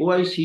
OIC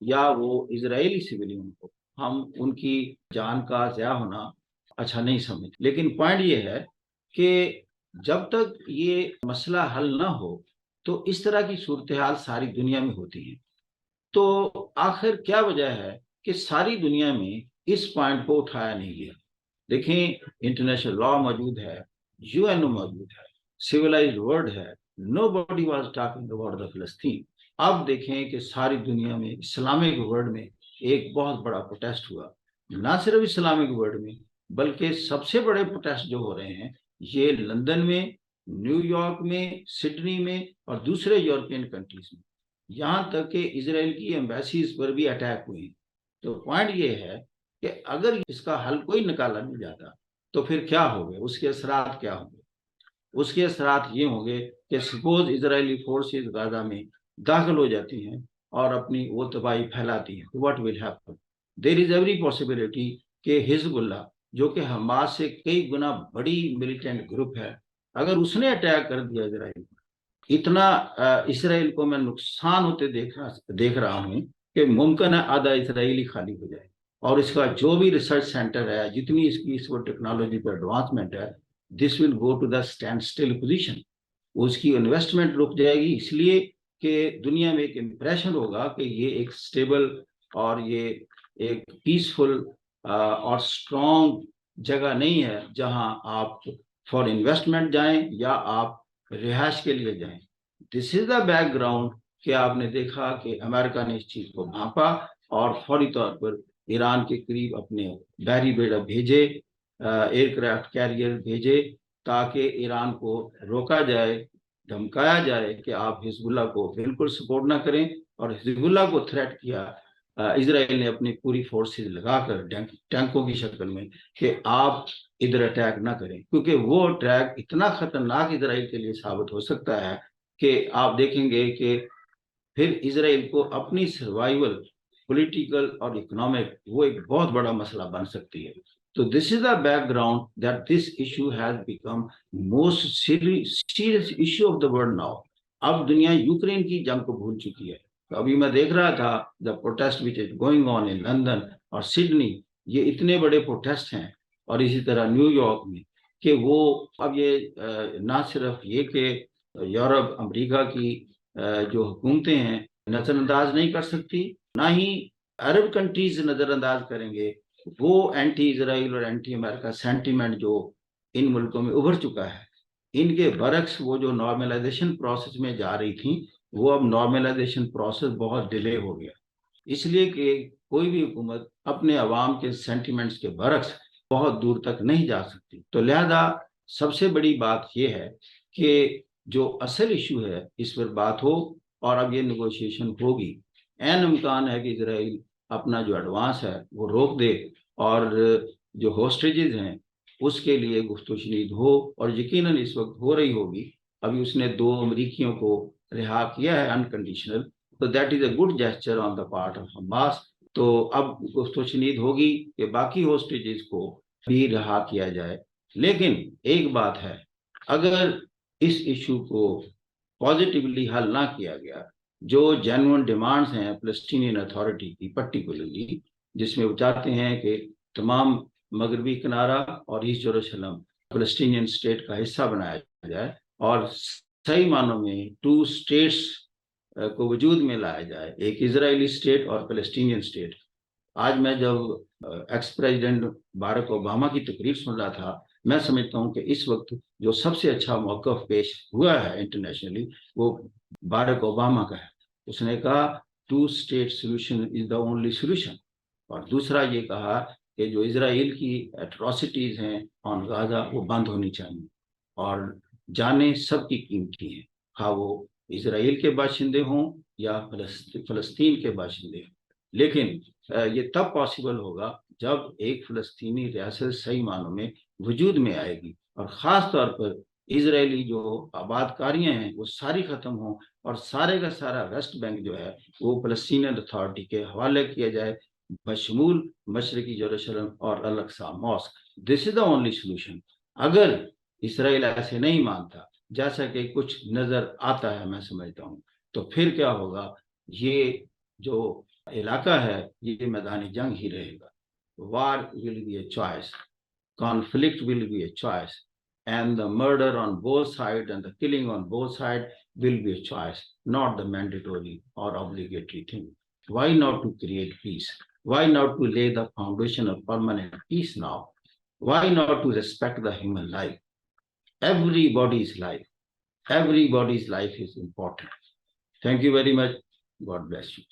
یا وہ اسرائیلی civilian کو ہم ان کی جان کا ضیاع ہونا اچھا نہیں سمجھتے، لیکن پوائنٹ یہ ہے کہ جب تک یہ مسئلہ حل نہ ہو تو اس طرح کی صورتحال ساری دنیا میں ہوتی ہے۔ تو آخر کیا وجہ ہے کہ ساری دنیا میں اس پوائنٹ کو اٹھایا نہیں گیا؟ دیکھیں، انٹرنیشنل لا موجود ہے، یو این او موجود ہے، سیولائزڈ ورلڈ ہے، nobody was talking about the فلسطین۔ اب دیکھیں کہ ساری دنیا میں اسلامک ورلڈ میں ایک بہت بڑا پروٹیسٹ ہوا، نہ صرف اسلامک ورلڈ میں بلکہ سب سے بڑے پروٹیسٹ جو ہو رہے ہیں یہ لندن میں، نیو یارک میں، سڈنی میں اور دوسرے یورپین کنٹریز میں، یہاں تک کہ اسرائیل کی ایمبیسیز پر بھی اٹیک ہوئے ہیں۔ تو پوائنٹ یہ ہے کہ اگر اس کا حل کوئی نکالا نہیں جاتا تو پھر کیا ہوگا، اس کے اثرات کیا ہوں گے؟ اس کے اثرات یہ ہوں گے کہ سپوز اسرائیلی فورسز غزہ میں داخل ہو جاتی ہیں اور اپنی وہ تباہی پھیلاتی ہیں، what will happen? There is every possibility کہ حزب اللہ جو کہ حماس سے کئی گنا بڑی ملیٹنٹ گروپ ہے، اگر اس نے اٹیک کر دیا اسرائیل، اتنا اسرائیل کو میں نقصان ہوتے دیکھ رہا ہوں کہ ممکن ہے آدھا اسرائیلی خالی ہو جائے، اور اس کا جو بھی ریسرچ سینٹر ہے، جتنی اس کی اس وقت ٹیکنالوجی پر ایڈوانسمنٹ ہے، this will go to the standstill position, اس کی انویسٹمنٹ رک جائے گی، اس لیے کہ دنیا میں ایک امپریشن ہوگا کہ یہ ایک اسٹیبل اور یہ ایک پیسفل اور اسٹرانگ جگہ نہیں ہے جہاں آپ فار انویسٹمنٹ جائیں یا آپ رہائش کے لیے جائیں۔ دس از دا بیک گراؤنڈ کہ آپ نے دیکھا کہ امریکہ نے اس چیز کو بھانپا اور فوری طور پر ایران کے قریب اپنے بحری بیڑا بھیجے، ایئر کرافٹ کیریئر بھیجے، تاکہ ایران کو روکا جائے، دھمکایا جائے کہ آپ حزب اللہ کو بالکل سپورٹ نہ کریں، اور حزب اللہ کو تھریٹ کیا اسرائیل نے اپنی پوری فورسز لگا کر ٹینکوں کی شکل میں کہ آپ ادھر اٹیک نہ کریں، کیونکہ وہ اٹیک اتنا خطرناک اسرائیل کے لیے ثابت ہو سکتا ہے کہ آپ دیکھیں گے کہ پھر اسرائیل کو اپنی سروائیول پولیٹیکل اور اکنامک وہ ایک بہت بڑا مسئلہ بن سکتی ہے۔ تو this is the background that this issue has become most serious issue of the world now. اب دنیا یوکرین کی جنگ کو بھول چکی ہے۔ تو ابھی میں دیکھ رہا تھا the protest which is going on in London اور سڈنی، یہ اتنے بڑے پروٹیسٹ ہیں، اور اسی طرح نیو یارک میں، کہ وہ اب یہ نہ صرف یہ کہ یورپ امریکہ کی جو حکومتیں ہیں نظر انداز نہیں کر سکتی، نہ ہی عرب کنٹریز نظر انداز کریں گے وہ اینٹی اسرائیل اور اینٹی امریکہ سینٹیمنٹ جو ان ملکوں میں ابھر چکا ہے۔ ان کے برعکس وہ جو نارملائزیشن پروسیس میں جا رہی تھیں، وہ اب نارملائزیشن پروسیس بہت ڈیلے ہو گیا، اس لیے کہ کوئی بھی حکومت اپنے عوام کے سینٹیمنٹس کے برعکس بہت دور تک نہیں جا سکتی۔ تو لہذا سب سے بڑی بات یہ ہے کہ جو اصل ایشو ہے اس پر بات ہو، اور اب یہ نیگوشیشن ہوگی، عین امکان ہے کہ اسرائیل اپنا جو ایڈوانس ہے وہ روک دے، اور جو ہوسٹیجز ہیں اس کے لیے گفت و شنید ہو، اور یقیناً اس وقت ہو رہی ہوگی۔ ابھی اس نے 2 امریکیوں کو رہا کیا ہے انکنڈیشنل، تو that is a good gesture on the part of Hamas. تو اب گفت و شنید ہوگی کہ باقی ہوسٹیجز کو بھی رہا کیا جائے۔ لیکن ایک بات ہے، اگر اس ایشو کو پازیٹیولی حل نہ کیا گیا، جو جینوئن ڈیمانڈز ہیں فلسطینین اتھارٹی کی پرٹیکولرلی، جس میں وہ چاہتے ہیں کہ تمام مغربی کنارہ اور ایسٹ یروشلم فلسطینین اسٹیٹ کا حصہ بنایا جائے، اور صحیح معنوں میں 2 اسٹیٹس کو وجود میں لایا جائے، ایک اسرائیلی اسٹیٹ اور فلسطینین اسٹیٹ۔ آج میں جب ایکس پریزیڈنٹ باراک اوباما کی تقریر سن رہا تھا، میں سمجھتا ہوں کہ اس وقت جو سب سے اچھا موقف پیش ہوا ہے انٹرنیشنلی وہ باراک اوباما کا ہے۔ اس نے کہا 2 state solution is the only solution, اور دوسرا یہ کہا کہ جو اسرائیل کی ایٹراسٹیز ہیں آن غازہ وہ بند ہونی چاہیے، اور جانیں سب کی قیمتی ہیں، خواہ وہ اسرائیل کے باشندے ہوں یا فلسطین کے باشندے ہوں۔ لیکن یہ تب پاسبل ہوگا جب ایک فلسطینی ریاست صحیح معنوں میں وجود میں آئے گی، اور خاص طور پر اسرائیلی جو آباد کاریاں ہیں وہ ساری ختم ہوں، اور سارے کا سارا ویسٹ بینک جو ہے وہ فلسطینین اتھارٹی کے حوالے کیا جائے، بشمول مشرقی یروشلم اور الاقصی mosque. This is the only solution. اگر اسرائیل ایسے نہیں مانتا، جیسا کہ کچھ نظر آتا ہے میں سمجھتا ہوں، تو پھر کیا ہوگا، یہ جو علاقہ ہے یہ میدان جنگ ہی رہے گا. War will be a choice. Conflict will be a choice. And the murder on both sides and the killing on both sides will be a choice, not the mandatory or obligatory thing. Why not to create peace? Why not to lay the foundation of permanent peace now? Why not to respect the human life? Everybody's life. Everybody's life is important. Thank you very much. God bless you.